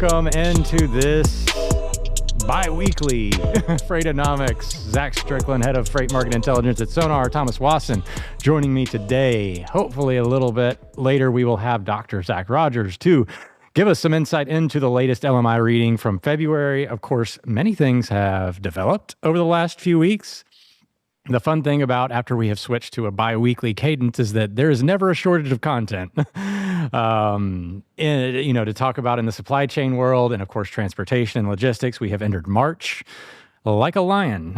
Welcome into this bi-weekly Freightonomics. Zach Strickland, head of freight market intelligence at Sonar. Thomas Wasson joining me today. Hopefully a little bit later we will have Dr. Zac Rogers to give us some insight into the latest LMI reading from February. Of course, many things have developed over the last few weeks. The fun thing about after we have switched to a bi-weekly cadence is that there is never a shortage of content, to talk about in the supply chain world and, of course, transportation and logistics. We have entered March like a lion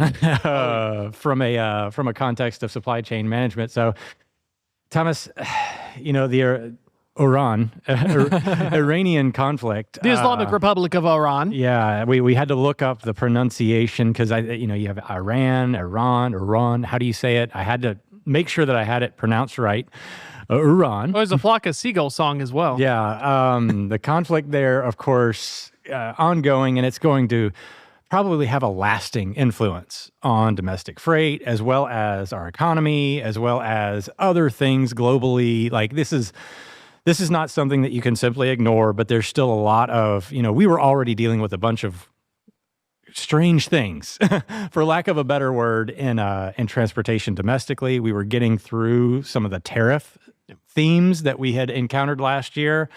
from a context of supply chain management. So, Thomas, the Iranian conflict. The Islamic Republic of Iran. Yeah, we had to look up the pronunciation because you have Iran. How do you say it? I had to make sure that I had it pronounced right. Iran. Oh, there's a Flock of Seagulls song as well. Yeah, the conflict there, of course, ongoing, and it's going to probably have a lasting influence on domestic freight, as well as our economy, as well as other things globally. Like this is not something that you can simply ignore, but there's still a lot of, we were already dealing with a bunch of strange things, for lack of a better word, in transportation domestically. We were getting through some of the tariff themes that we had encountered last year,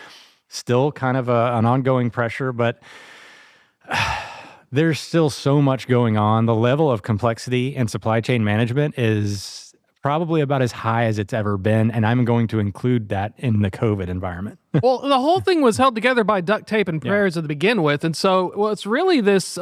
still kind of an ongoing pressure, but there's still so much going on. The level of complexity in supply chain management is probably about as high as it's ever been, and I'm going to include that in the COVID environment. Well, the whole thing was held together by duct tape and prayers to begin with, and so what's really this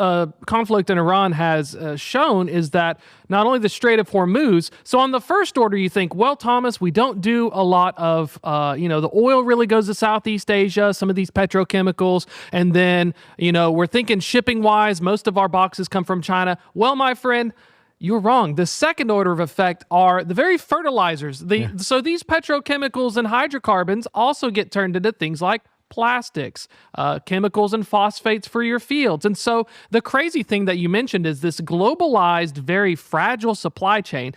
conflict in Iran has shown is that not only the Strait of Hormuz, so on the first order you think, well, Thomas, we don't do a lot of, the oil really goes to Southeast Asia, some of these petrochemicals, and then, we're thinking shipping-wise, most of our boxes come from China. Well, my friend, you're wrong. The second order of effect are the very fertilizers. So these petrochemicals and hydrocarbons also get turned into things like plastics, chemicals and phosphates for your fields. And so the crazy thing that you mentioned is this globalized, very fragile supply chain.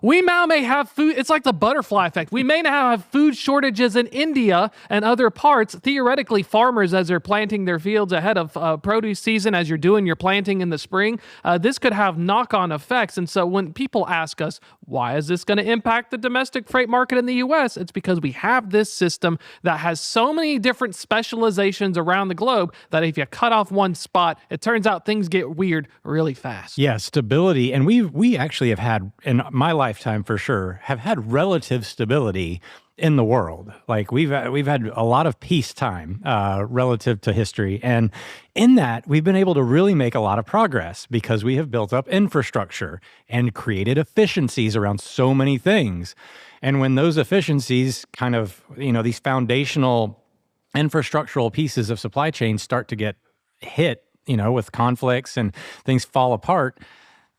We now may have food. It's like the butterfly effect. We may now have food shortages in India and other parts. Theoretically, farmers, as they're planting their fields ahead of produce season, as you're doing your planting in the spring, this could have knock-on effects. And so when people ask us, why is this going to impact the domestic freight market in the U.S., it's because we have this system that has so many different specializations around the globe that if you cut off one spot, it turns out things get weird really fast. Yeah, stability. And we actually have had, in my lifetime for sure, have had relative stability in the world. Like we've had a lot of peacetime relative to history. And in that, we've been able to really make a lot of progress because we have built up infrastructure and created efficiencies around so many things. And when those efficiencies kind of, these foundational infrastructural pieces of supply chain start to get hit, with conflicts and things fall apart,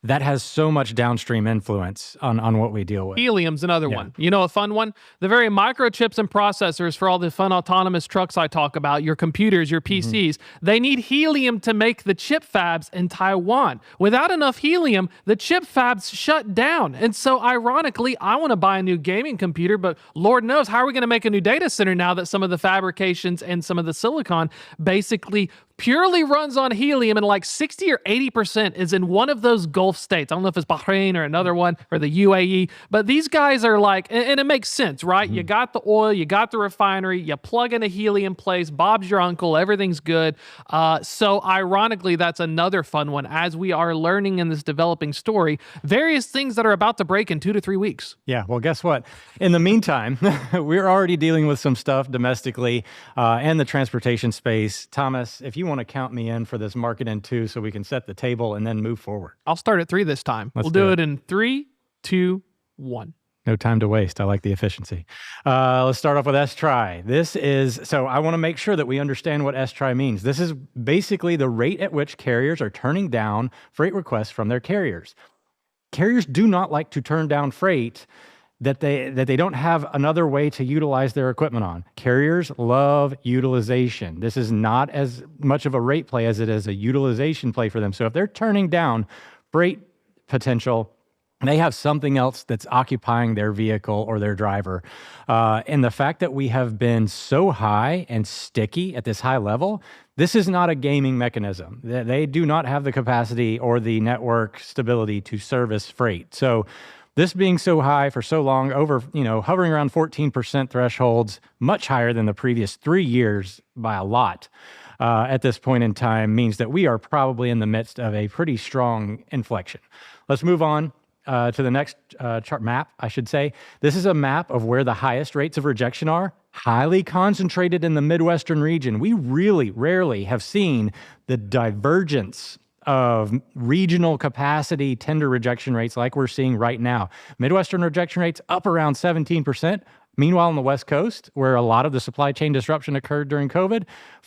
that has so much downstream influence on what we deal with. Helium's another one. A fun one? The very microchips and processors for all the fun autonomous trucks I talk about, your computers, your PCs, they need helium to make the chip fabs in Taiwan. Without enough helium, the chip fabs shut down. And so ironically, I want to buy a new gaming computer, but Lord knows, how are we going to make a new data center now that some of the fabrications and some of the silicon basically purely runs on helium, and like 60 or 80% is in one of those Gulf states. I don't know if it's Bahrain or another one or the UAE, but these guys are like, and it makes sense, right? You got the oil, you got the refinery, you plug in a helium place, Bob's your uncle, everything's good. So ironically, that's another fun one as we are learning in this developing story, various things that are about to break in 2 to 3 weeks. Yeah, well, guess what? In the meantime, we're already dealing with some stuff domestically and the transportation space. Thomas, if you want to count me in for this market in 2 so we can set the table and then move forward. I'll start at 3 this time. We'll do it in 3, 2, 1. No time to waste. I like the efficiency. Let's start off with S-try. So I want to make sure that we understand what S-try means. This is basically the rate at which carriers are turning down freight requests from their carriers. Carriers do not like to turn down freight that they don't have another way to utilize their equipment on. Carriers love utilization. This is not as much of a rate play as it is a utilization play for them. So if they're turning down freight potential They have something else that's occupying their vehicle or their driver. And the fact that we have been so high and sticky at this high level, this is not a gaming mechanism. They do not have the capacity or the network stability to service freight. So this being so high for so long, hovering around 14% thresholds, much higher than the previous 3 years by a lot, at this point in time, means that we are probably in the midst of a pretty strong inflection. Let's move on to the next chart map, I should say. This is a map of where the highest rates of rejection are, highly concentrated in the Midwestern region. We really rarely have seen the divergence of regional capacity tender rejection rates like we're seeing right now. Midwestern rejection rates up around 17%. Meanwhile, on the West Coast, where a lot of the supply chain disruption occurred during COVID,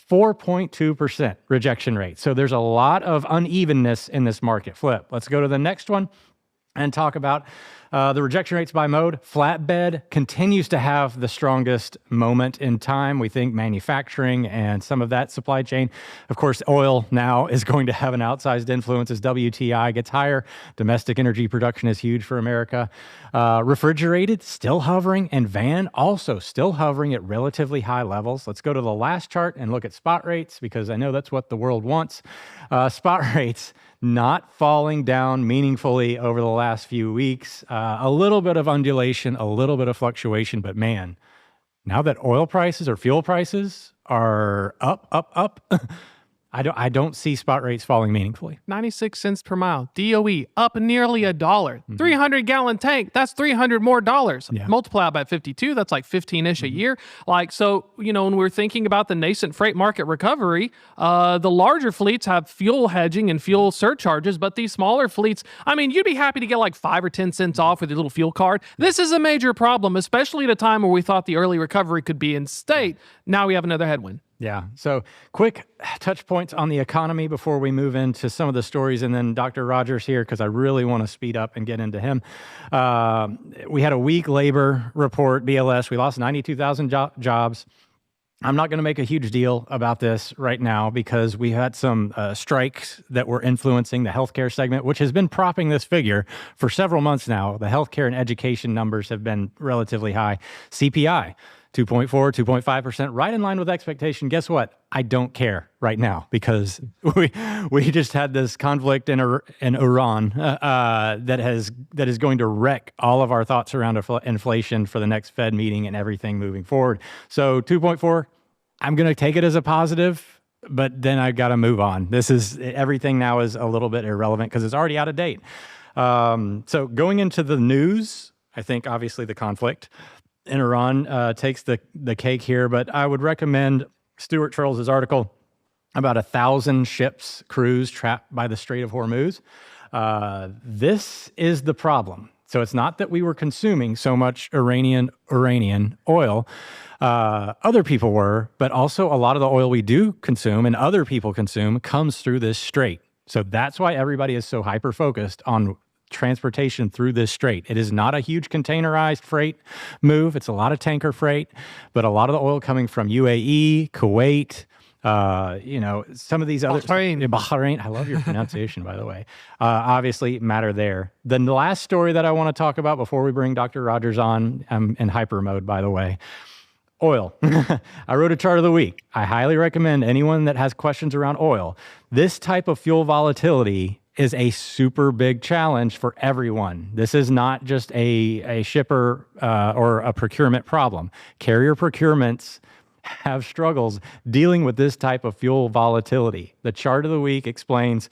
4.2% rejection rate. So there's a lot of unevenness in this market. Flip. Let's go to the next one and talk about the rejection rates by mode. Flatbed continues to have the strongest moment in time. We think manufacturing and some of that supply chain. Of course, oil now is going to have an outsized influence as WTI gets higher. Domestic energy production is huge for America. Refrigerated, still hovering, and van also still hovering at relatively high levels. Let's go to the last chart and look at spot rates, because I know that's what the world wants. Spot rates not falling down meaningfully over the last few weeks. A little bit of undulation, a little bit of fluctuation, but man, now that oil prices or fuel prices are up, I don't see spot rates falling meaningfully. 96 cents per mile. DOE up nearly $1. 300-gallon tank, that's $300 more. Yeah. Multiply by 52, that's like 15-ish a year. So, when we're thinking about the nascent freight market recovery, the larger fleets have fuel hedging and fuel surcharges, but these smaller fleets, you'd be happy to get like 5 or 10 cents off with your little fuel card. This is a major problem, especially at a time where we thought the early recovery could be in state. Now we have another headwind. Yeah. So quick touch points on the economy before we move into some of the stories, and then Dr. Rogers here, because I really want to speed up and get into him. We had a weak labor report, BLS. We lost 92,000 jobs. I'm not going to make a huge deal about this right now because we had some strikes that were influencing the healthcare segment, which has been propping this figure for several months now. The healthcare and education numbers have been relatively high. CPI. 2.4, 2.5%, right in line with expectation. Guess what? I don't care right now because we just had this conflict in Iran that is going to wreck all of our thoughts around inflation for the next Fed meeting and everything moving forward. So 2.4, I'm going to take it as a positive, but then I got to move on. Everything now is a little bit irrelevant because it's already out of date. So going into the news, I think obviously the conflict in Iran takes the cake here, but I would recommend Stuart Charles's article about 1,000 ships, crews trapped by the Strait of Hormuz. This is the problem. So it's not that we were consuming so much Iranian oil. Other people were, but also a lot of the oil we do consume and other people consume comes through this strait. So that's why everybody is so hyper-focused on transportation through this strait. It is not a huge containerized freight move. It's a lot of tanker freight, but a lot of the oil coming from UAE, Kuwait, some of these other Bahrain. I love your pronunciation, by the way. Obviously matter there. The last story that I want to talk about before we bring Dr. Rogers on, I'm in hyper mode, by the way. Oil. I wrote a chart of the week. I highly recommend anyone that has questions around oil. This type of fuel volatility is a super big challenge for everyone. This is not just a shipper or a procurement problem. Carrier procurements have struggles dealing with this type of fuel volatility. The chart of the week explains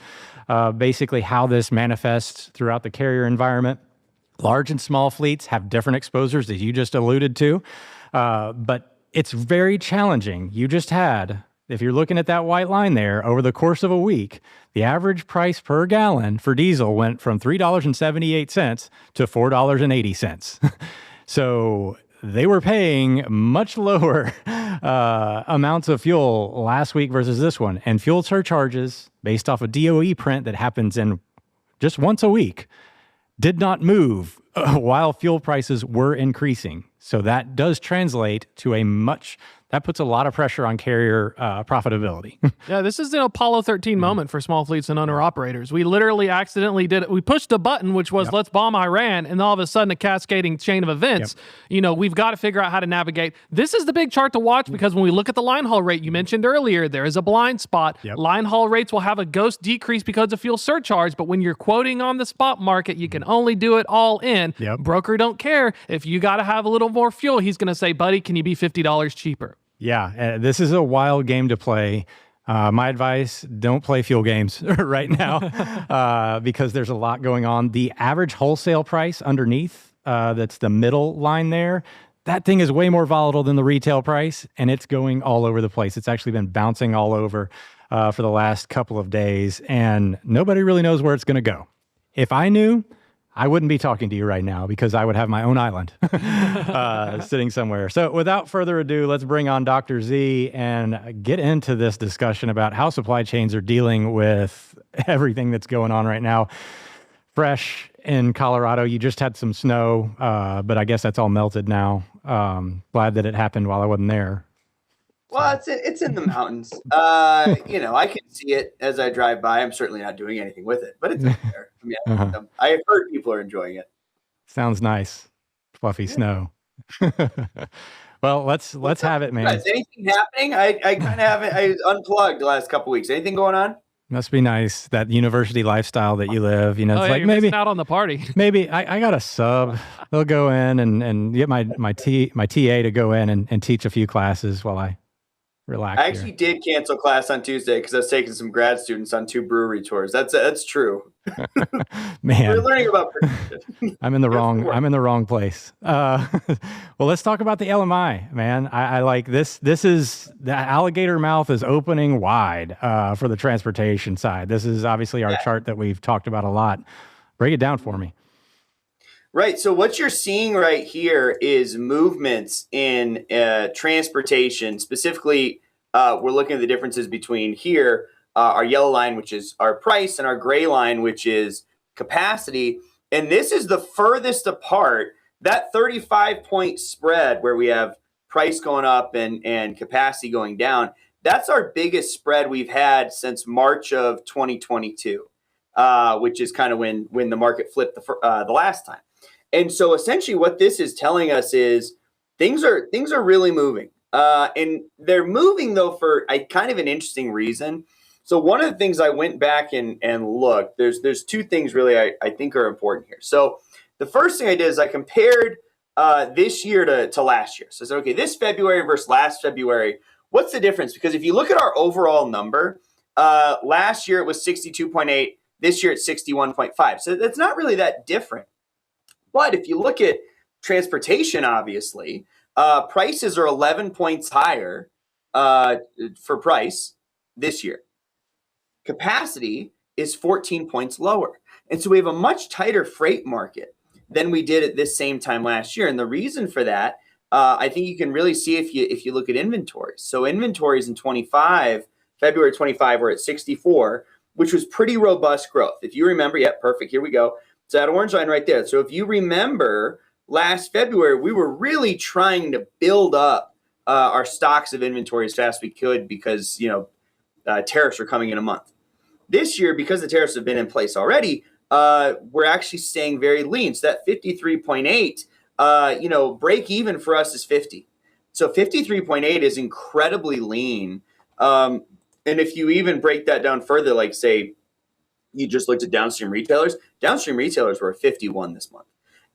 basically how this manifests throughout the carrier environment. Large and small fleets have different exposures, as you just alluded to, but it's very challenging. You just had, if you're looking at that white line there, over the course of a week, the average price per gallon for diesel went from $3.78 to $4.80. So they were paying much lower amounts of fuel last week versus this one. And fuel surcharges, based off a DOE print that happens in just once a week, did not move while fuel prices were increasing. So that does translate to that puts a lot of pressure on carrier profitability. Yeah, this is an Apollo 13 moment for small fleets and owner-operators. We literally accidentally did it. We pushed a button, which was let's bomb Iran, and all of a sudden a cascading chain of events. We've got to figure out how to navigate. This is the big chart to watch because when we look at the line haul rate you mentioned earlier, there is a blind spot. Line haul rates will have a ghost decrease because of fuel surcharge, but when you're quoting on the spot market, you can only do it all in. Broker don't care. If you got to have a little more fuel, he's going to say, buddy, can you be $50 cheaper? Yeah, this is a wild game to play. My advice, don't play fuel games right now because there's a lot going on. The average wholesale price underneath, that's the middle line there, that thing is way more volatile than the retail price, and it's going all over the place. It's actually been bouncing all over for the last couple of days, and nobody really knows where it's going to go. If I knew, I wouldn't be talking to you right now because I would have my own island sitting somewhere. So without further ado, let's bring on Dr. Z and get into this discussion about how supply chains are dealing with everything that's going on right now. Fresh in Colorado, you just had some snow, but I guess that's all melted now. Glad that it happened while I wasn't there. Well, it's in the mountains. I can see it as I drive by. I'm certainly not doing anything with it, but it's out there. I mean, I've heard people are enjoying it. Sounds nice. Fluffy snow. Well, let's have it, man. Is anything happening? I kind of haven't. I unplugged the last couple of weeks. Anything going on? Must be nice, that university lifestyle that you live. It's like you're maybe out on the party. Maybe I got a sub. They'll go in and get my TA to go in and teach a few classes while I relax. I actually did cancel class on Tuesday because I was taking some grad students on 2 brewery tours. That's true. Man, we're learning about production. I'm in the wrong place. Well, let's talk about the LMI, man. I like this. This is the alligator mouth is opening wide for the transportation side. This is obviously our chart that we've talked about a lot. Break it down for me. Right. So what you're seeing right here is movements in transportation. Specifically, we're looking at the differences between here, our yellow line, which is our price, and our gray line, which is capacity. And this is the furthest apart. That 35-point spread where we have price going up and capacity going down, that's our biggest spread we've had since March of 2022, which is kind of when the market flipped the last time. And so essentially what this is telling us is things are really moving. And they're moving, though, for a kind of an interesting reason. So one of the things I went back and looked, there's 2 things really I think are important here. So the first thing I did is I compared this year to last year. So I said, okay, this February versus last February, what's the difference? Because if you look at our overall number, last year it was 62.8. This year it's 61.5. So that's not really that different. But if you look at transportation, obviously, prices are 11 points higher for price this year. Capacity is 14 points lower. And so we have a much tighter freight market than we did at this same time last year. And the reason for that, I think you can really see if you look at inventories. So inventories in February 25, were at 64, which was pretty robust growth. If you remember, perfect, here we go. So that orange line right there. So if you remember last February, we were really trying to build up our stocks of inventory as fast as we could because, tariffs are coming in a month. This year, because the tariffs have been in place already, we're actually staying very lean. So that 53.8, break even for us is 50. So 53.8 is incredibly lean. And if you even break that down further, like say, you just looked at downstream retailers were at 51 this month.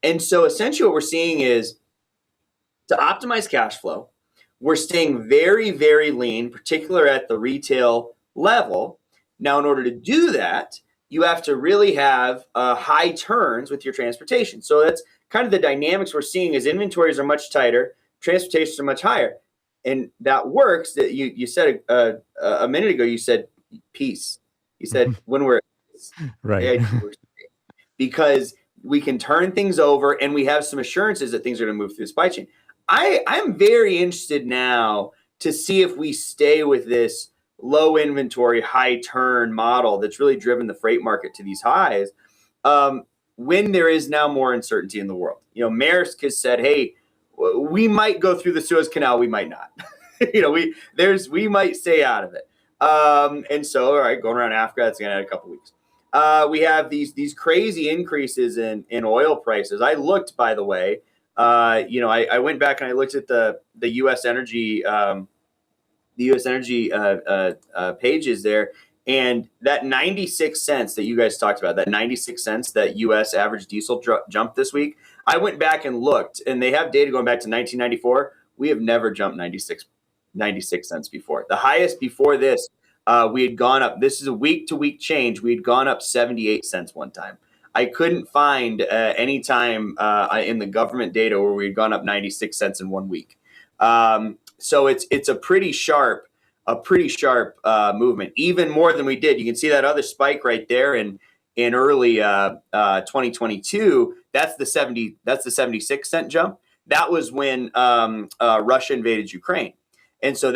And so essentially what we're seeing is to optimize cash flow, we're staying very, very lean, particularly at the retail level. Now, in order to do that, you have to really have high turns with your transportation. So that's kind of the dynamics we're seeing is inventories are much tighter, transportations are much higher. And that works. That you said a minute ago, you said peace. You said when we're right. Because we can turn things over and we have some assurances that things are going to move through the supply chain. I'm very interested now to see if we stay with this low inventory, high turn model that's really driven the freight market to these highs. when there is now more uncertainty in the world. Maersk has said, hey, we might go through the Suez Canal, we might not. We might stay out of it. And so, all right, going around Africa, that's going to add a couple weeks. We have these crazy increases in oil prices. I looked, by the way, I went back and I looked at the U.S. energy pages there, and that 96 cents that you guys talked about, that 96 cents that U.S. average diesel jumped this week. I went back and looked, and they have data going back to 1994. We have never jumped 96 cents before. The highest before this, we had gone up. This is a week-to-week change. We had gone up 78 cents one time. I couldn't find any time in the government data where we had gone up 96 cents in 1 week. So it's a pretty sharp movement, even more than we did. You can see that other spike right there in early 2022. That's the 76 cent jump. That was when Russia invaded Ukraine. And so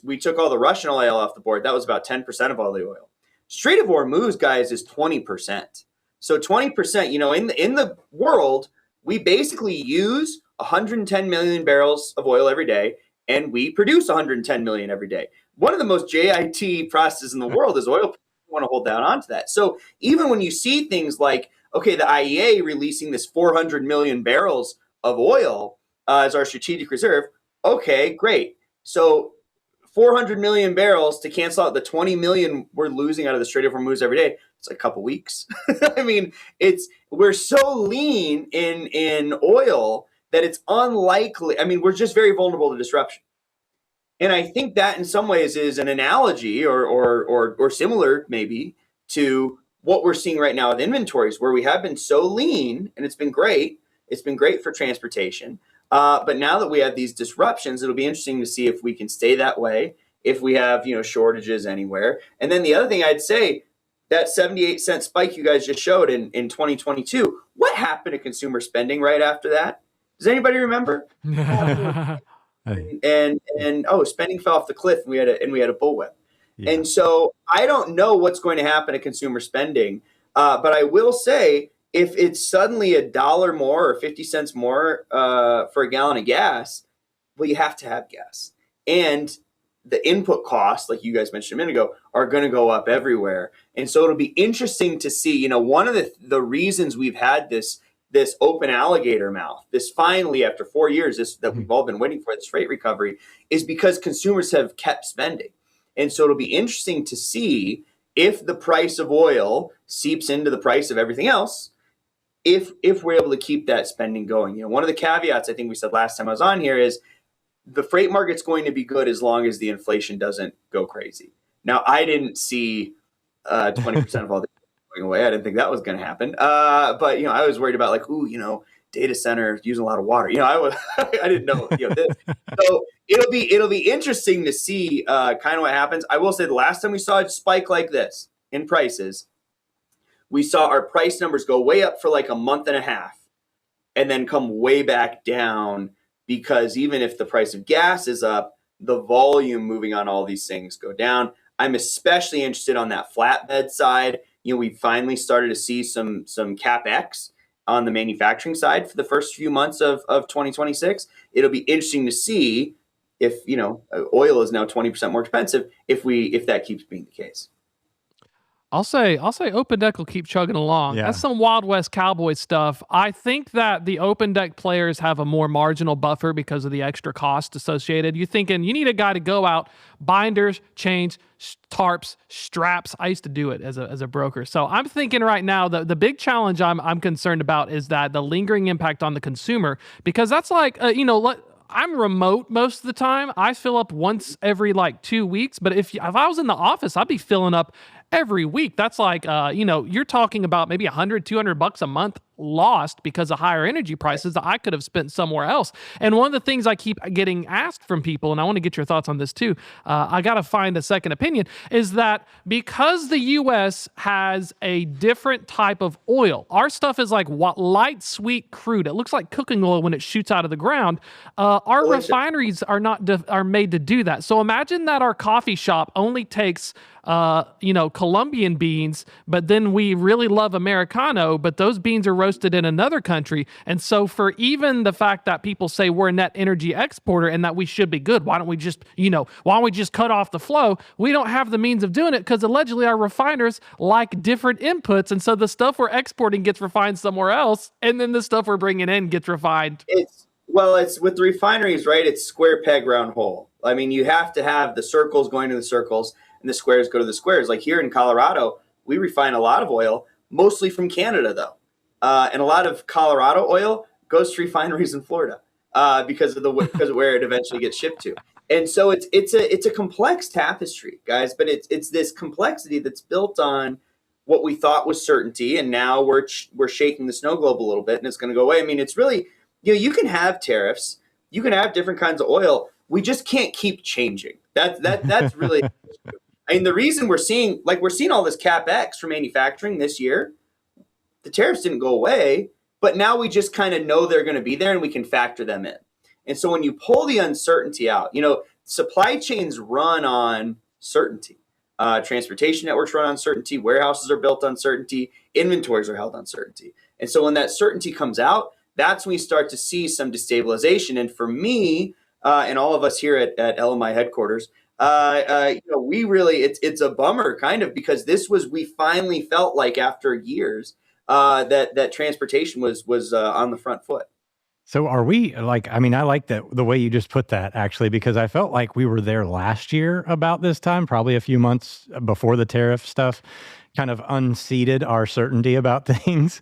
we took all the Russian oil off the board. That was about 10% of all the oil. Strait of Hormuz, guys, is 20%. So 20%, in the world, we basically use 110 million barrels of oil every day, and we produce 110 million every day. One of the most JIT processes in the world is oil. We want to hold down onto that. So even when you see things like, okay, the IEA releasing this 400 million barrels of oil as our strategic reserve, okay, great. So 400 million barrels to cancel out the 20 million we're losing out of the Strait of Hormuz every day. It's a couple weeks. I mean, we're so lean in oil that it's unlikely. I mean, we're just very vulnerable to disruption. And I think that in some ways is an analogy or similar maybe to what we're seeing right now with inventories, where we have been so lean, and it's been great. It's been great for transportation. But now that we have these disruptions, it'll be interesting to see if we can stay that way, if we have, shortages anywhere. And then the other thing I'd say, that 78 cent spike you guys just showed in 2022, what happened to consumer spending right after that? Does anybody remember? Spending fell off the cliff, and we had a bullwhip. Yeah. And so I don't know what's going to happen to consumer spending, but I will say, if it's suddenly $1 more or 50 cents more for a gallon of gas, well, you have to have gas. And the input costs, like you guys mentioned a minute ago, are going to go up everywhere. And so it'll be interesting to see, one of the reasons we've had this open alligator mouth, this finally, after 4 years, that we've all been waiting for, this freight recovery, is because consumers have kept spending. And so it'll be interesting to see if the price of oil seeps into the price of everything else, if we're able to keep that spending going. One of the caveats I think we said last time I was on here is the freight market's going to be good as long as the inflation doesn't go crazy. Now, I didn't see 20% of all the going away. I didn't think that was going to happen. But I was worried about data center using a lot of water. I didn't know. This. So it'll be interesting to see kind of what happens. I will say the last time we saw a spike like this in prices, we saw our price numbers go way up for like a month and a half and then come way back down, because even if the price of gas is up, the volume moving on all these things go down. I'm especially interested on that flatbed side. We finally started to see some CapEx on the manufacturing side for the first few months of 2026. It'll be interesting to see if, oil is now 20% more expensive, if that keeps being the case. I'll say open deck will keep chugging along. Yeah. That's some Wild West Cowboy stuff. I think that the open deck players have a more marginal buffer because of the extra cost associated. You're thinking you need a guy to go out, binders, chains, tarps, straps. I used to do it as a broker. So I'm thinking right now that the big challenge I'm concerned about is that the lingering impact on the consumer, because that's like, I'm remote most of the time. I fill up once every 2 weeks. But if I was in the office, I'd be filling up every week. That's like, you're talking about maybe $100, $200 a month lost because of higher energy prices that I could have spent somewhere else. And one of the things I keep getting asked from people, and I want to get your thoughts on this too, I got to find a second opinion, is that because the U.S. has a different type of oil, our stuff is like light sweet crude. It looks like cooking oil when it shoots out of the ground. Our refineries are not are made to do that. So imagine that our coffee shop only takes Colombian beans, but then we really love Americano, but those beans are roasted in another country. And so for even the fact that people say we're a net energy exporter and that we should be good, why don't we just cut off the flow? We don't have the means of doing it because allegedly our refiners like different inputs. And so the stuff we're exporting gets refined somewhere else. And then the stuff we're bringing in gets refined. It's with the refineries, right? It's square peg, round hole. I mean, you have to have the circles going to the circles and the squares go to the squares. Like here in Colorado, we refine a lot of oil, mostly from Canada, though. And a lot of Colorado oil goes to refineries in Florida because of where it eventually gets shipped to. And so it's a complex tapestry, guys. But it's this complexity that's built on what we thought was certainty, and now we're shaking the snow globe a little bit, and it's going to go away. I mean, it's really, you can have tariffs, you can have different kinds of oil. We just can't keep changing. That's really. I mean, the reason we're seeing all this CapEx for manufacturing this year, the tariffs didn't go away, but now we just kind of know they're going to be there and we can factor them in. And so when you pull the uncertainty out, supply chains run on certainty. Transportation networks run on certainty. Warehouses are built on certainty. Inventories are held on certainty. And so when that certainty comes out, that's when we start to see some destabilization. And for me, and all of us here at LMI headquarters, we really, it's a bummer kind of, because we finally felt like after years that transportation was on the front foot. So are we I like that the way you just put that, actually, because I felt like we were there last year about this time, probably a few months before the tariff stuff kind of unseated our certainty about things.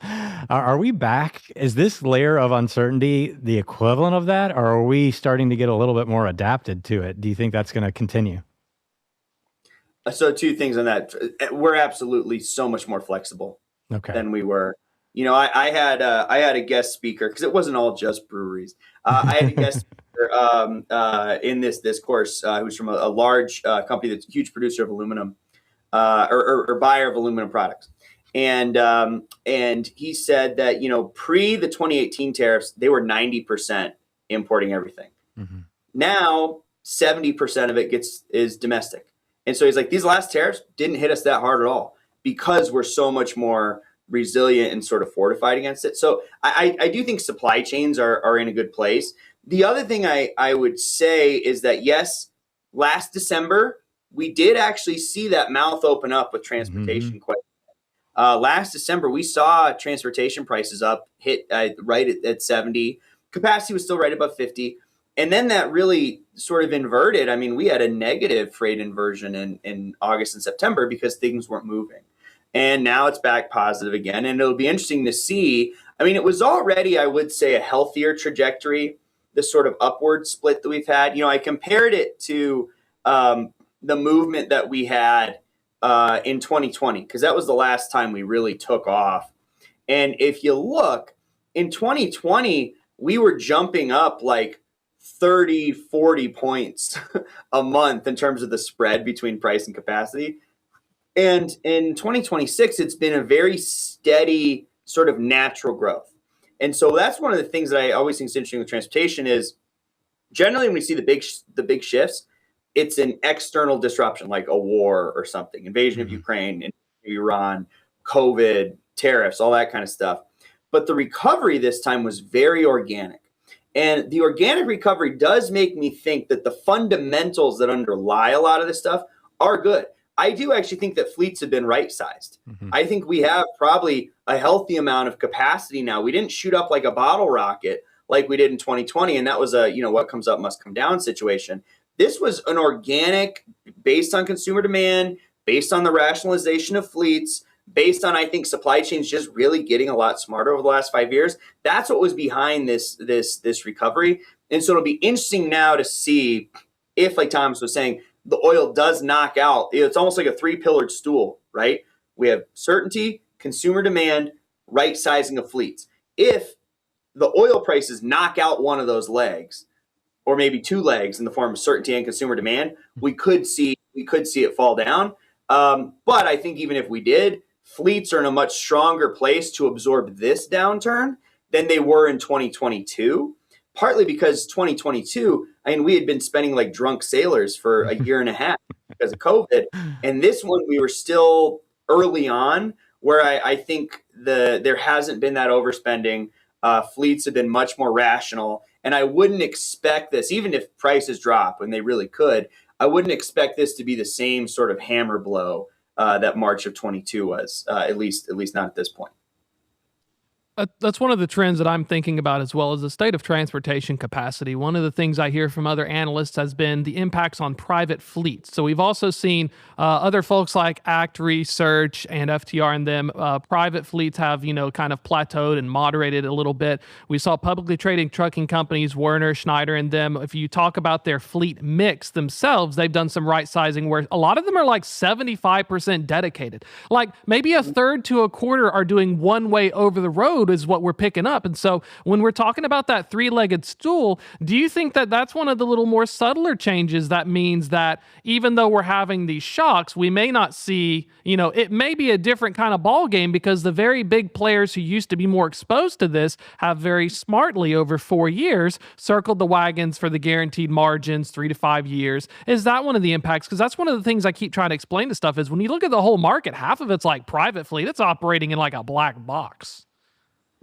Are we back? Is this layer of uncertainty the equivalent of that? Or are we starting to get a little bit more adapted to it? Do you think that's going to continue? So two things on that. We're absolutely so much more flexible than we were. I had a guest speaker, because it wasn't all just breweries. I had a guest speaker in this course who's from a large company that's a huge producer of aluminum. Or buyer of aluminum products. And he said that, pre the 2018 tariffs, they were 90% importing everything. Mm-hmm. Now, 70% of it is domestic. And so he's like, these last tariffs didn't hit us that hard at all because we're so much more resilient and sort of fortified against it. So I do think supply chains are in a good place. The other thing I would say is that, yes, last December, we did actually see that mouth open up with transportation quite a bit. Last December, we saw transportation prices hit right at 70. Capacity was still right above 50. And then that really sort of inverted. I mean, we had a negative freight inversion in August and September because things weren't moving. And now it's back positive again. And it'll be interesting to see. I mean, it was already, I would say, a healthier trajectory, this sort of upward split that we've had. I compared it to the movement that we had in 2020, because that was the last time we really took off. And if you look, in 2020, we were jumping up like 30, 40 points a month in terms of the spread between price and capacity. And in 2026, it's been a very steady sort of natural growth. And so that's one of the things that I always think is interesting with transportation is generally when we see the big shifts, it's an external disruption like a war or something, invasion of Ukraine, Iran, COVID, tariffs, all that kind of stuff. But the recovery this time was very organic. And the organic recovery does make me think that the fundamentals that underlie a lot of this stuff are good. I do actually think that fleets have been right-sized. Mm-hmm. I think we have probably a healthy amount of capacity now. We didn't shoot up like a bottle rocket like we did in 2020, and that was a, what comes up must come down situation. This was an organic, based on consumer demand, based on the rationalization of fleets, based on, I think, supply chains just really getting a lot smarter over the last 5 years. That's what was behind this recovery. And so it'll be interesting now to see if, like Thomas was saying, the oil does knock out. It's almost like a three-pillared stool, right? We have certainty, consumer demand, right sizing of fleets. If the oil prices knock out one of those legs, or maybe two legs in the form of certainty and consumer demand, we could see it fall down. But I think even if we did, fleets are in a much stronger place to absorb this downturn than they were in 2022. Partly because 2022, I mean, we had been spending like drunk sailors for a year and a half because of COVID. And this one, we were still early on, where I think there hasn't been that overspending. Fleets have been much more rational. And I wouldn't expect this, even if prices drop, and they really could, I wouldn't expect this to be the same sort of hammer blow that March of 22 was, at least not at this point. That's one of the trends that I'm thinking about as well, as the state of transportation capacity. One of the things I hear from other analysts has been the impacts on private fleets. So we've also seen other folks like ACT Research and FTR and them, private fleets have, kind of plateaued and moderated a little bit. We saw publicly trading trucking companies, Werner, Schneider, and them. If you talk about their fleet mix themselves, they've done some right sizing where a lot of them are like 75% dedicated. Like maybe a third to a quarter are doing one way over the road is what we're picking up. And so when we're talking about that three-legged stool, do you think that that's one of the little more subtler changes that means that even though we're having these shocks, we may not see, it may be a different kind of ball game because the very big players who used to be more exposed to this have very smartly over 4 years circled the wagons for the guaranteed margins 3 to 5 years. Is that one of the impacts? Because that's one of the things I keep trying to explain to stuff is when you look at the whole market, half of it's like private fleet. It's operating in like a black box.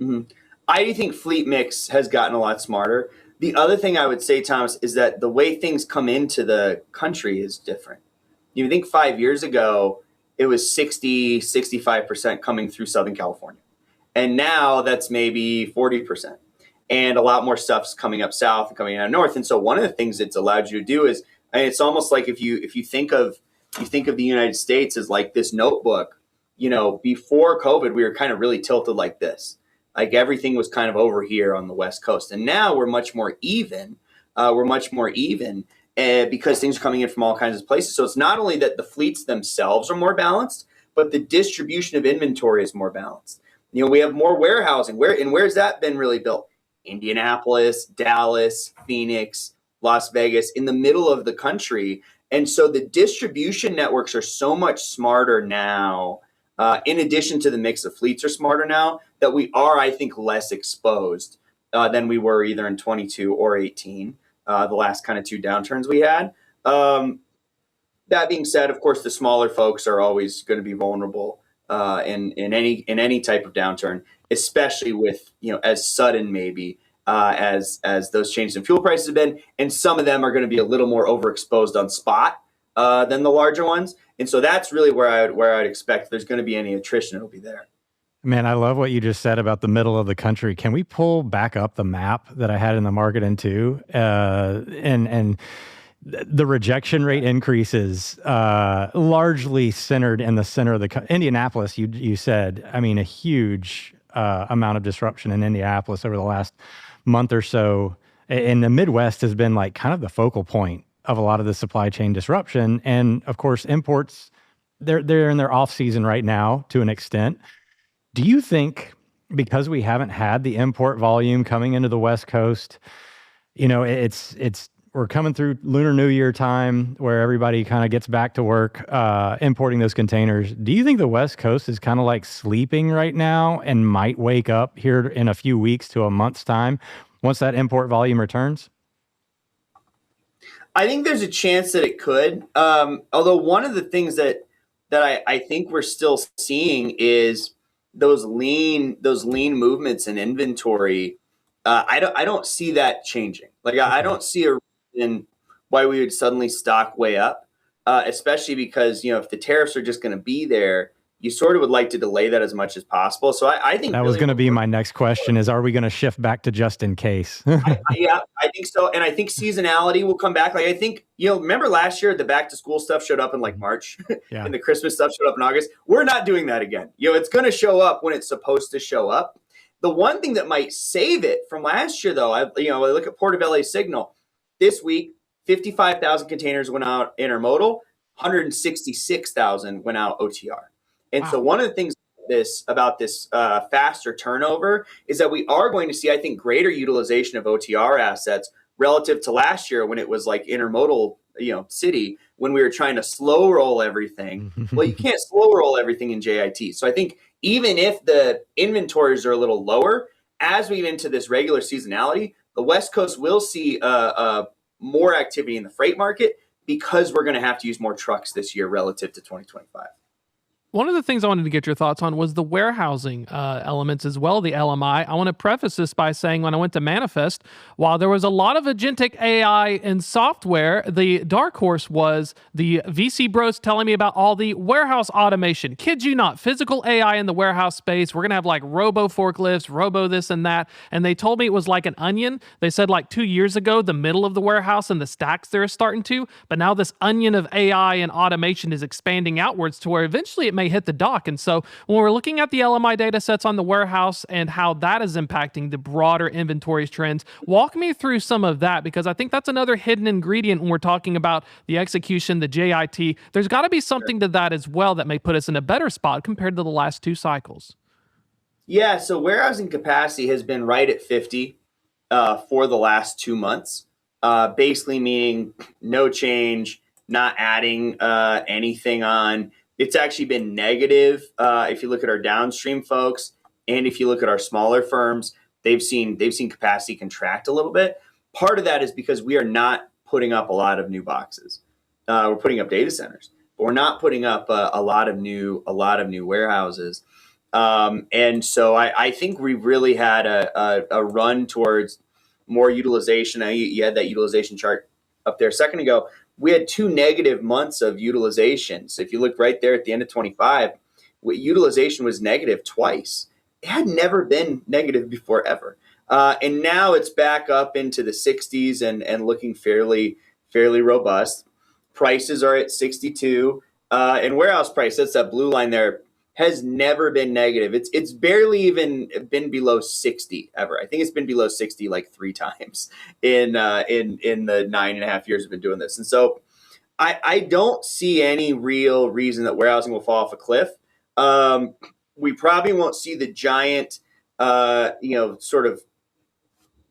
Mm-hmm. I think fleet mix has gotten a lot smarter. The other thing I would say, Thomas, is that the way things come into the country is different. You think 5 years ago, it was 65% coming through Southern California. And now that's maybe 40%. And a lot more stuff's coming up south and coming out north. And so one of the things it's allowed you to do is, and it's almost like if you think of the United States as like this notebook, before COVID, we were kind of really tilted like this. Like everything was kind of over here on the West Coast. And now we're much more even. Because things are coming in from all kinds of places. So it's not only that the fleets themselves are more balanced, but the distribution of inventory is more balanced. We have more warehousing. Where's that been really built? Indianapolis, Dallas, Phoenix, Las Vegas, in the middle of the country. And so the distribution networks are so much smarter now. In addition to the mix of fleets are smarter now, that we are, I think, less exposed than we were either in 22 or 18, the last kind of two downturns we had. That being said, of course, the smaller folks are always going to be vulnerable in any type of downturn, especially with as sudden maybe as those changes in fuel prices have been, and some of them are going to be a little more overexposed on spot than the larger ones. And so that's really where I'd expect if there's going to be any attrition, it'll be there. Man, I love what you just said about the middle of the country. Can we pull back up the map that I had in the market in two? And the rejection rate increases largely centered in the center of the Indianapolis. You said, I mean, a huge amount of disruption in Indianapolis over the last month or so. And the Midwest has been like kind of the focal point of a lot of the supply chain disruption. And of course, imports, they're in their off season right now to an extent. Do you think because we haven't had the import volume coming into the West Coast, we're coming through Lunar New Year time where everybody kind of gets back to work importing those containers. Do you think the West Coast is kind of like sleeping right now and might wake up here in a few weeks to a month's time once that import volume returns? I think there's a chance that it could. Although one of the things that I think we're still seeing is those lean movements in inventory. I don't see that changing. Like I don't see a reason why we would suddenly stock way up, especially because if the tariffs are just going to be there, you sort of would like to delay that as much as possible. So I think that was going to be my next question: is are we going to shift back to just in case? Yeah, I think so, and I think seasonality will come back. Like I think remember last year the back to school stuff showed up in like March, yeah. And the Christmas stuff showed up in August. We're not doing that again. It's going to show up when it's supposed to show up. The one thing that might save it from last year, though, I look at Port of LA Signal this week. 55,000 containers went out intermodal. 166,000 went out OTR. And wow. So one of the things this faster turnover is that we are going to see, I think, greater utilization of OTR assets relative to last year when it was like intermodal, city, when we were trying to slow roll everything. Well, you can't slow roll everything in JIT. So I think even if the inventories are a little lower, as we get into this regular seasonality, the West Coast will see more activity in the freight market because we're going to have to use more trucks this year relative to 2025. One of the things I wanted to get your thoughts on was the warehousing elements as well, the LMI. I want to preface this by saying when I went to Manifest, while there was a lot of agentic AI and software, the dark horse was the VC bros telling me about all the warehouse automation. Kid you not, physical AI in the warehouse space. We're going to have like robo forklifts, robo this and that. And they told me it was like an onion. They said like 2 years ago, the middle of the warehouse and the stacks they're starting to. But now this onion of AI and automation is expanding outwards to where eventually it may hit the dock. And so when we're looking at the LMI data sets on the warehouse and how that is impacting the broader inventories trends, walk me through some of that, because I think that's another hidden ingredient when we're talking about the execution, the JIT. There's got to be something to that as well that may put us in a better spot compared to the last two cycles. Yeah, so warehousing capacity has been right at 50 for the last 2 months, basically meaning no change, not adding anything on. It's actually been negative. If you look at our downstream folks, and if you look at our smaller firms, they've seen capacity contract a little bit. Part of that is because we are not putting up a lot of new boxes. We're putting up data centers, but we're not putting up a lot of new warehouses. And so I think we really had a run towards more utilization. You had that utilization chart up there a second ago. We had 2 negative months of utilization. So if you look right there at the end of 25, utilization was negative twice. It had never been negative before ever. And now it's back up into the 60s and looking fairly robust. Prices are at 62. And warehouse price, that's that blue line there, has never been negative. It's barely even been below 60 ever. I think it's been below 60 like 3 times in the 9.5 years we've been doing this. And so I don't see any real reason that warehousing will fall off a cliff. We probably won't see the giant, sort of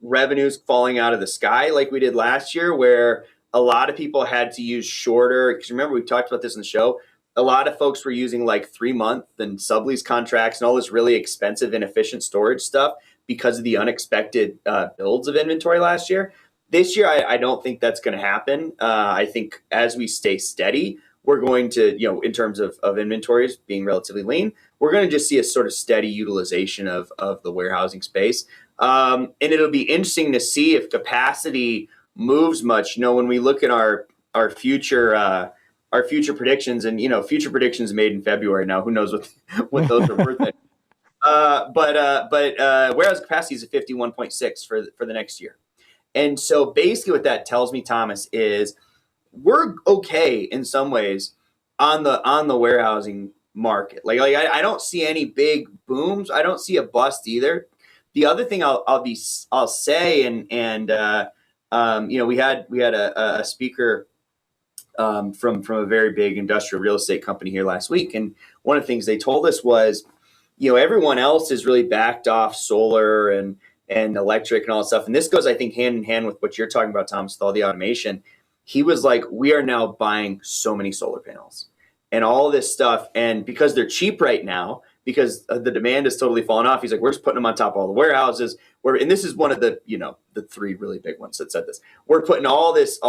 revenues falling out of the sky like we did last year, where a lot of people had to use shorter. Because remember, we talked about this in the show. A lot of folks were using like 3-month and sublease contracts and all this really expensive, inefficient storage stuff because of the unexpected builds of inventory last year. This year, I don't think that's going to happen. I think as we stay steady, we're going to, in terms of inventories being relatively lean, we're going to just see a sort of steady utilization of the warehousing space. And it'll be interesting to see if capacity moves much. When we look at our future predictions, and future predictions made in February. Now, who knows what those are worth? But warehouse capacity is at 51.6 for the next year, and so basically what that tells me, Thomas, is we're okay in some ways on the warehousing market. Like I don't see any big booms. I don't see a bust either. The other thing I'll say, and we had a speaker from a very big industrial real estate company here last week. And one of the things they told us was, everyone else is really backed off solar and electric and all that stuff. And this goes, I think, hand in hand with what you're talking about, Thomas, with all the automation. He was like, we are now buying so many solar panels and all this stuff. And because they're cheap right now, because the demand has totally fallen off, he's like, we're just putting them on top of all the warehouses. And this is one of the 3 really big ones that said this. We're putting all this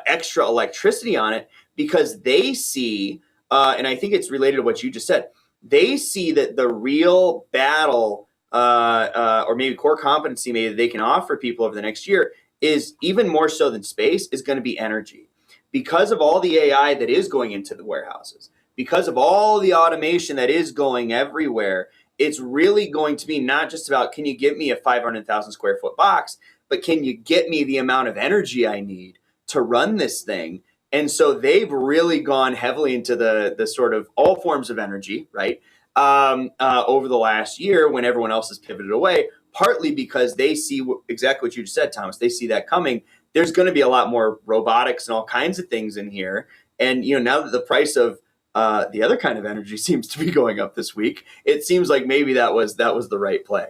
extra electricity on it because they see, and I think it's related to what you just said, they see that the real battle or maybe core competency maybe they can offer people over the next year is even more so than space is going to be energy. Because of all the AI that is going into the warehouses, because of all the automation that is going everywhere, it's really going to be not just about, can you get me a 500,000 square foot box, but can you get me the amount of energy I need to run this thing? And so they've really gone heavily into the sort of all forms of energy, right? Over the last year when everyone else has pivoted away, partly because they see exactly what you just said, Thomas. They see that coming. There's going to be a lot more robotics and all kinds of things in here. And, now that the price of the other kind of energy seems to be going up this week. It seems like maybe that was the right play.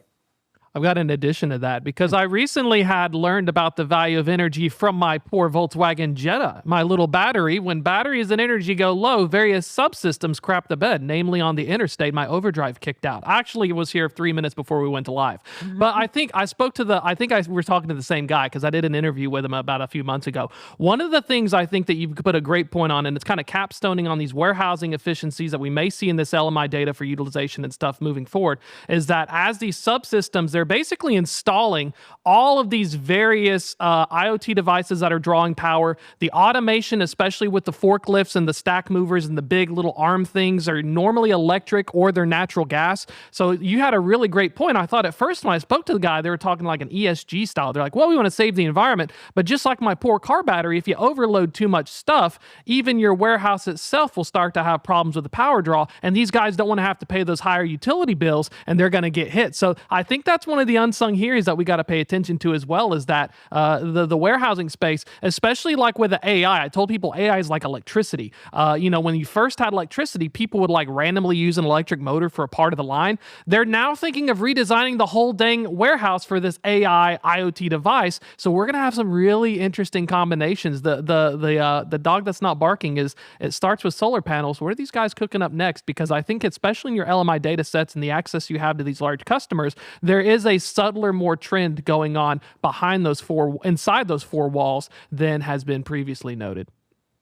I've got an addition to that because I recently had learned about the value of energy from my poor Volkswagen Jetta, my little battery. When batteries and energy go low, various subsystems crap the bed, namely on the interstate, my overdrive kicked out. I actually was here 3 minutes before we went to live. But I think I spoke to we're talking to the same guy because I did an interview with him about a few months ago. One of the things I think that you put a great point on, and it's kind of capstoning on these warehousing efficiencies that we may see in this LMI data for utilization and stuff moving forward, is that as these subsystems, they're basically installing all of these various IoT devices that are drawing power. The automation, especially with the forklifts and the stack movers and the big little arm things, are normally electric or they're natural gas. So you had a really great point. I thought at first when I spoke to the guy, they were talking like an ESG style. They're like, well, we want to save the environment, but just like my poor car battery, if you overload too much stuff, even your warehouse itself will start to have problems with the power draw. And these guys don't want to have to pay those higher utility bills, and they're going to get hit. So I think that's one of the unsung heroes that we got to pay attention to as well, is that the warehousing space, especially like with the AI. I told people AI is like electricity. When you first had electricity, people would like randomly use an electric motor for a part of the line. They're now thinking of redesigning the whole dang warehouse for this AI IoT device. So we're gonna have some really interesting combinations. The dog that's not barking is it starts with solar panels. What are these guys cooking up next? Because I think especially in your LMI data sets and the access you have to these large customers, there is a subtler, more trend going on inside those four walls than has been previously noted.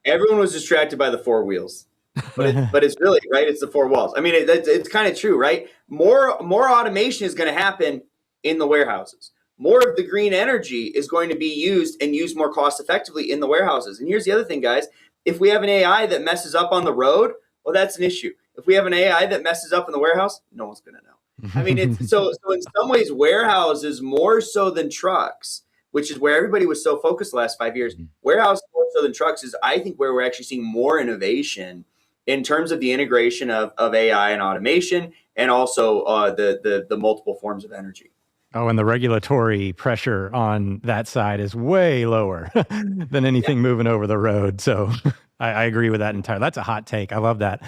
Everyone was distracted by the four wheels, but it's really right. It's the four walls. I mean, it's kind of true, right? More automation is going to happen in the warehouses. More of the green energy is going to be used and used more cost effectively in the warehouses. And here's the other thing, guys. If we have an AI that messes up on the road, well, that's an issue. If we have an AI that messes up in the warehouse, no one's going to know. I mean, it's so in some ways, warehouses more so than trucks, which is where everybody was so focused the last 5 years. Warehouse more so than trucks is, I think, where we're actually seeing more innovation in terms of the integration of AI and automation, and also the multiple forms of energy. Oh, and the regulatory pressure on that side is way lower than anything moving over the road. So I agree with that entirely. That's a hot take. I love that.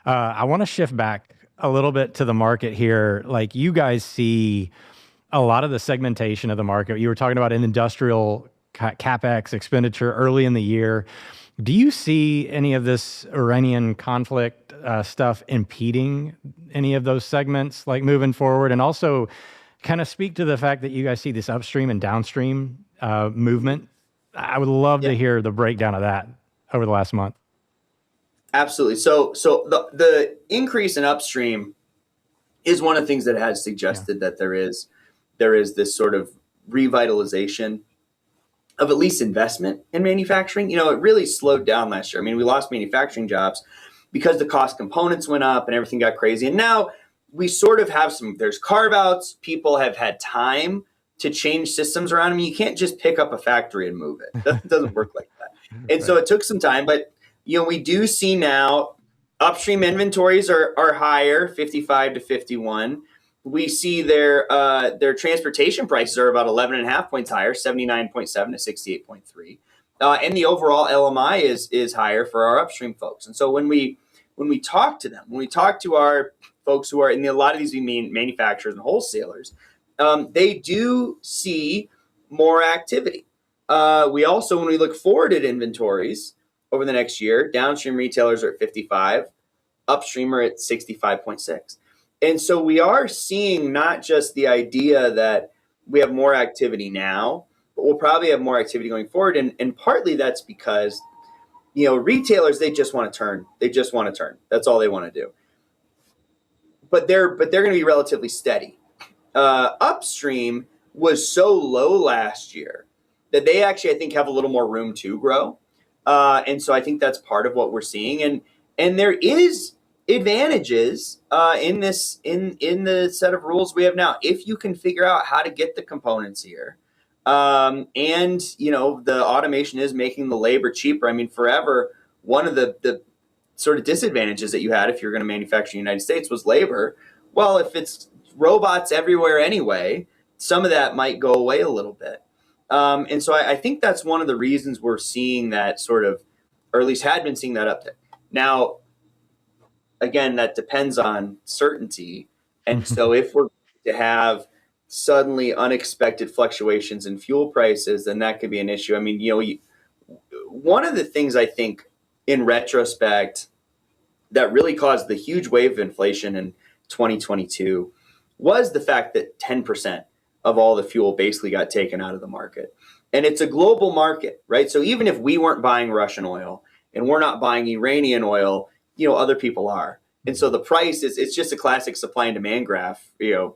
I want to shift back a little bit to the market here. Like, you guys see a lot of the segmentation of the market. You were talking about an industrial CapEx expenditure early in the year. Do you see any of this Iranian conflict stuff impeding any of those segments, like moving forward? And also kind of speak to the fact that you guys see this upstream and downstream movement. I would love to hear the breakdown of that over the last month. Absolutely. So the increase in upstream is one of the things that has suggested that there is this sort of revitalization of at least investment in manufacturing. It really slowed down last year. I mean, we lost manufacturing jobs because the cost components went up and everything got crazy. And now we sort of have there's carve outs. People have had time to change systems around. I mean, you can't just pick up a factory and move it. It doesn't work like that. And so it took some time, but we do see now upstream inventories are higher, 55 to 51. We see their transportation prices are about 11.5 points higher, 79.7 to 68.3. And the overall LMI is higher for our upstream folks. And so when we talk to them, when we talk to our folks who are in a lot of these manufacturers and wholesalers, they do see more activity. We also, when we look forward at inventories over the next year, downstream retailers are at 55, upstream are at 65.6. And so we are seeing not just the idea that we have more activity now, but we'll probably have more activity going forward. And partly that's because, retailers, they just want to turn. They just want to turn. That's all they want to do. But they're going to be relatively steady. Upstream was so low last year that they actually, I think, have a little more room to grow. And so I think that's part of what we're seeing. And there is advantages in the set of rules we have now. If you can figure out how to get the components here, and the automation is making the labor cheaper. I mean, forever, one of the sort of disadvantages that you had if you're going to manufacture in the United States was labor. Well, if it's robots everywhere anyway, some of that might go away a little bit. And so I think that's one of the reasons we're seeing that sort of, or at least had been seeing that uptick. Now, again, that depends on certainty. And so if we're to have suddenly unexpected fluctuations in fuel prices, then that could be an issue. I mean, one of the things I think in retrospect that really caused the huge wave of inflation in 2022 was the fact that 10% of all the fuel basically got taken out of the market. And it's a global market, right? So even if we weren't buying Russian oil and we're not buying Iranian oil, other people are. And so the price it's just a classic supply and demand graph,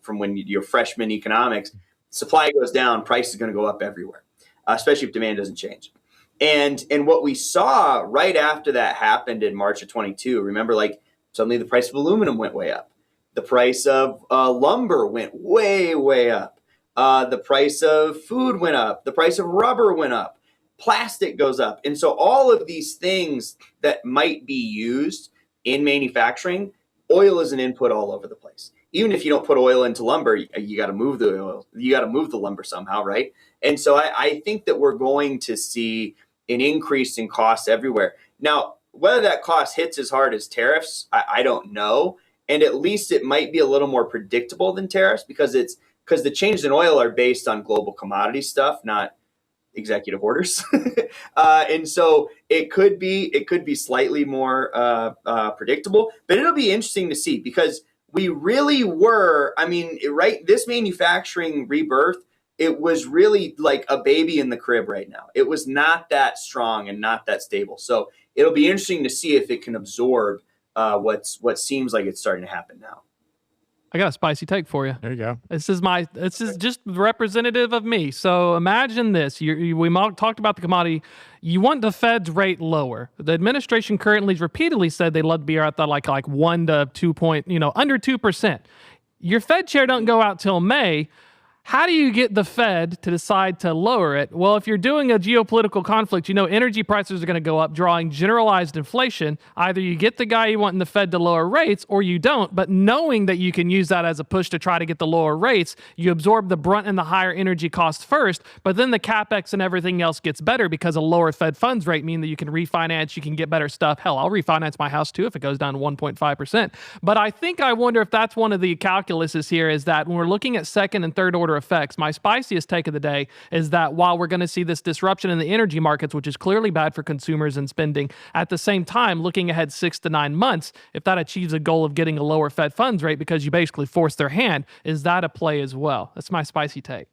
from when you're freshman economics. Supply goes down, price is going to go up everywhere, especially if demand doesn't change. And what we saw right after that happened in March of 22, remember, suddenly the price of aluminum went way up. The price of lumber went way, way up. The price of food went up. The price of rubber went up. Plastic goes up. And so all of these things that might be used in manufacturing, oil is an input all over the place. Even if you don't put oil into lumber, you got to move the oil. You got to move the lumber somehow, right? And so I think that we're going to see an increase in costs everywhere. Now, whether that cost hits as hard as tariffs, I don't know. And at least it might be a little more predictable than tariffs because the changes in oil are based on global commodity stuff, not executive orders. And so it could be slightly more predictable, but it'll be interesting to see because we really were, right, this manufacturing rebirth, it was really like a baby in the crib right now. It was not that strong and not that stable. So it'll be interesting to see if it can absorb what seems like it's starting to happen now. I got a spicy take for you. There you go. This is just representative of me. So imagine this. We talked about the commodity. You want the Fed's rate lower. The administration currently repeatedly said they'd love to be at the like 1 to 2 point, under 2%. Your Fed chair don't go out till May. How do you get the Fed to decide to lower it? Well, if you're doing a geopolitical conflict, energy prices are going to go up, drawing generalized inflation. Either you get the guy you want in the Fed to lower rates or you don't. But knowing that you can use that as a push to try to get the lower rates, you absorb the brunt and the higher energy costs first. But then the CapEx and everything else gets better because a lower Fed funds rate means that you can refinance, you can get better stuff. Hell, I'll refinance my house too if it goes down to 1.5%. But I wonder if that's one of the calculuses here is that when we're looking at second and third order effects, my spiciest take of the day is that while we're going to see this disruption in the energy markets, which is clearly bad for consumers and spending, at the same time, looking ahead 6 to 9 months, if that achieves a goal of getting a lower Fed funds rate because you basically force their hand, is that a play as well? That's my spicy take.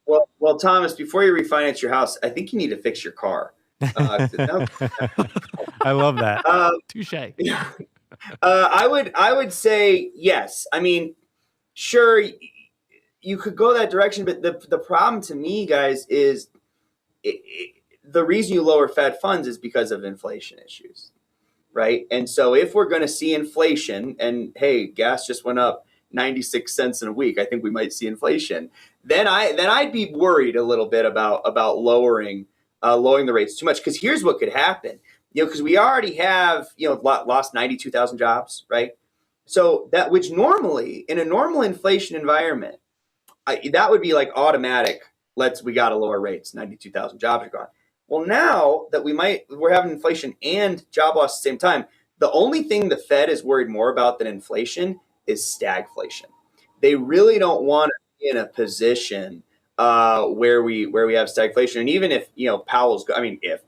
Well, Thomas, before you refinance your house, I think you need to fix your car. I love that. Touche. I would say yes. Sure, you could go that direction, but the problem to me, guys, is the reason you lower Fed funds is because of inflation issues, right? And so if we're going to see inflation, and hey, gas just went up 96 cents in a week, I think we might see inflation. Then I'd be worried a little bit about lowering the rates too much, because here's what could happen, because we already have lost 92,000 jobs, right? So that which normally in a normal inflation environment, that would be like automatic. We got to lower rates. 92,000 jobs are gone. Well, now that we're having inflation and job loss at the same time, the only thing the Fed is worried more about than inflation is stagflation. They really don't want to be in a position where we have stagflation. And even if if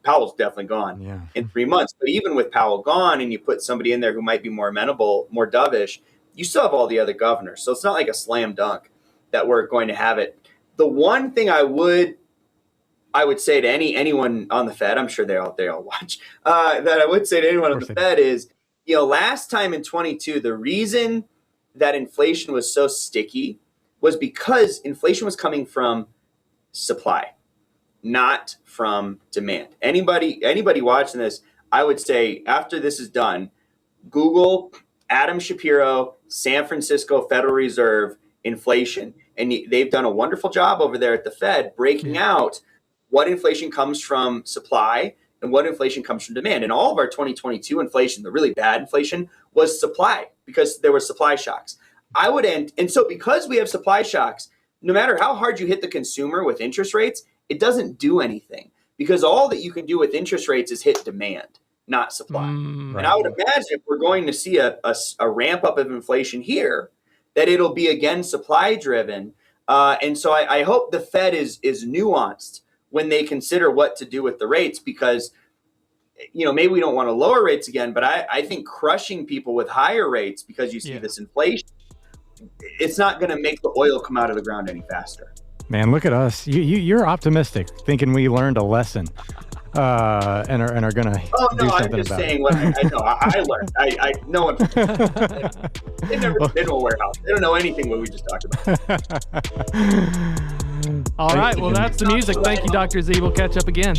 Powell's definitely gone in 3 months, but even with Powell gone and you put somebody in there who might be more amenable, more dovish, you still have all the other governors. So it's not like a slam dunk that we're going to have it. The one thing I would say to anyone on the Fed, I'm sure they all watch, that I would say to anyone on the Fed is, last time in 22, the reason that inflation was so sticky was because inflation was coming from supply, not from demand. Anybody watching this, I would say after this is done, Google Adam Shapiro, San Francisco Federal Reserve inflation. And they've done a wonderful job over there at the Fed breaking out what inflation comes from supply and what inflation comes from demand. And all of our 2022 inflation, the really bad inflation, was supply because there were supply shocks. And so because we have supply shocks, no matter how hard you hit the consumer with interest rates, it doesn't do anything because all that you can do with interest rates is hit demand. not supply. Right. And I would imagine if we're going to see a ramp up of inflation here, that it'll be again supply driven. And so I hope the Fed is nuanced when they consider what to do with the rates, because maybe we don't want to lower rates again, but I think crushing people with higher rates because you see this inflation, it's not going to make the oil come out of the ground any faster. Man, look at us. You're optimistic, thinking we learned a lesson and are going to do something about it. I'm just saying what I know. I learned. No one. They've never been to a warehouse. They don't know anything what we just talked about. All right. Well, that's the music. Thank you, Dr. Z. We'll catch up again.